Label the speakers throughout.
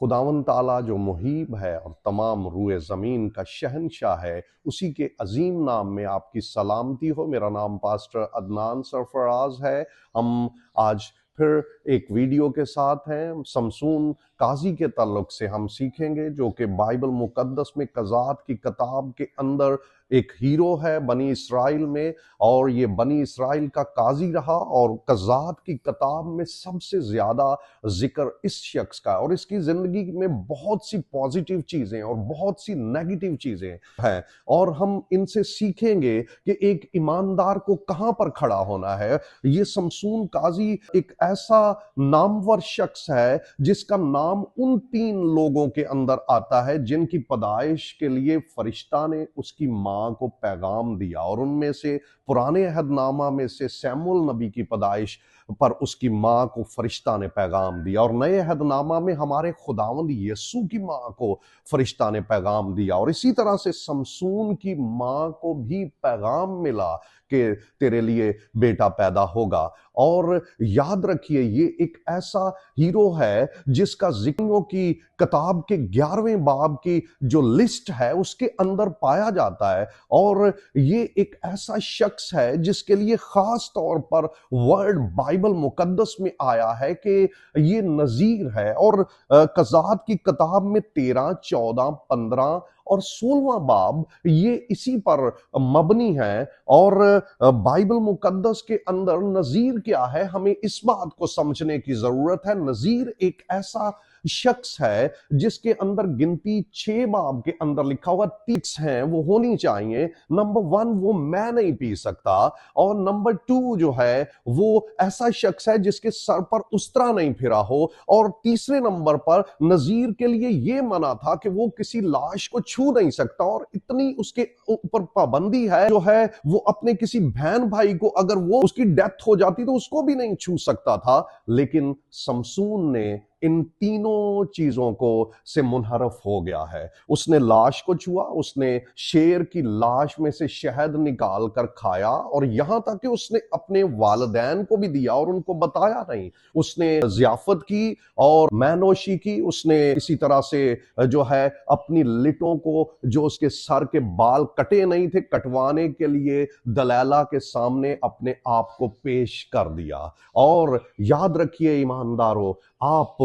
Speaker 1: खुदावन ताला जो मुहीब है और तमाम रूए ज़मीन का शहंशाह है, उसी के अजीम नाम में आपकी सलामती हो। मेरा नाम पास्टर अदनान सरफराज है। हम आज फिर एक वीडियो के साथ हैं। समसून काजी के ताल्लुक से हम सीखेंगे, जो कि बाइबल मुकद्दस में कज़ात की किताब के अंदर एक हीरो है बनी इसराइल में, और ये बनी इसराइल का काजी रहा। और कज़ात की किताब में सबसे ज़्यादा जिक्र इस शख्स का, और इसकी ज़िंदगी में बहुत सी पॉजिटिव चीज़ें और बहुत सी नेगेटिव चीज़ें हैं, और हम इनसे सीखेंगे कि एक ईमानदार को कहाँ पर खड़ा होना है। ये समसून काजी एक ऐसा नामवर शख्स है जिसका नाम उन 3 लोगों के अंदर आता है जिनकी पैदाइश के लिए फरिश्ता ने उसकी माँ को पैगाम दिया, और उनमें से पुराने अहदनामा में से सैमुअल नबी की पैदाइश पर उसकी माँ को फरिश्ता ने पैगाम दिया, और नए अहदनामा में हमारे खुदावंद यीशु की माँ को फरिश्ता ने पैगाम दिया। और इसी तरह से समसून की माँ को भी पैगाम मिला कि तेरे लिए बेटा पैदा होगा। और याद रखिए, ये एक ऐसा हीरो है जिसका जिक्रों की किताब के 11वें बाब की जो लिस्ट है उसके अंदर पाया जाता है, और ये एक ऐसा शख्स है जिसके लिए खास तौर पर वर्ड बाइबल मुकद्दस में आया है कि ये नजीर है। और कज़ात की किताब में 13, 14, 15 और 16वां बाब ये इसी पर मबनी है। और बाइबल मुकद्दस के अंदर नजीर क्या है, हमें इस बात को समझने की जरूरत है। नजीर एक ऐसा शख्स है जिसके अंदर गिनती 6 बाब के अंदर लिखा हुआ 30 हैं, वो होनी चाहिए। नंबर 1 वो मैं नहीं पी सकता, और नंबर 2 जो है वो ऐसा शख्स है जिसके सर पर उस्तरा नहीं फिरा हो, और तीसरे नंबर पर नजीर के लिए ये मना था कि वो किसी लाश को छू नहीं सकता, और इतनी उसके ऊपर पाबंदी है जो है वो अपने किसी बहन भाई को अगर वो उसकी डेथ हो जाती तो उसको भी नहीं छू सकता था। लेकिन समसून ने इन तीनों चीजों को से मुनहरफ हो गया है। उसने लाश को छुआ, उसने शेर की लाश में से शहद निकाल कर खाया, और यहां तक कि उसने अपने वालिदैन को भी दिया और उनको बताया नहीं। उसने ज़ियाफत की और मैनोशी की। उसने इसी तरह से जो है अपनी लिटों को, जो उसके सर के बाल कटे नहीं थे, कटवाने के लिए दलैला के सामने अपने आप को पेश कर दिया। और याद रखिए ईमानदारों, आप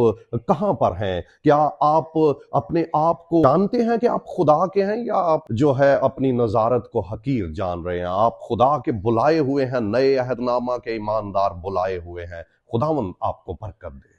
Speaker 1: कहां पर हैं? क्या आप अपने आप को जानते हैं कि आप खुदा के हैं, या आप जो है अपनी नजारत को हकीर जान रहे हैं? आप खुदा के बुलाए हुए हैं, नए अहदनामा के ईमानदार बुलाए हुए हैं। खुदावंद आपको बरकत दे।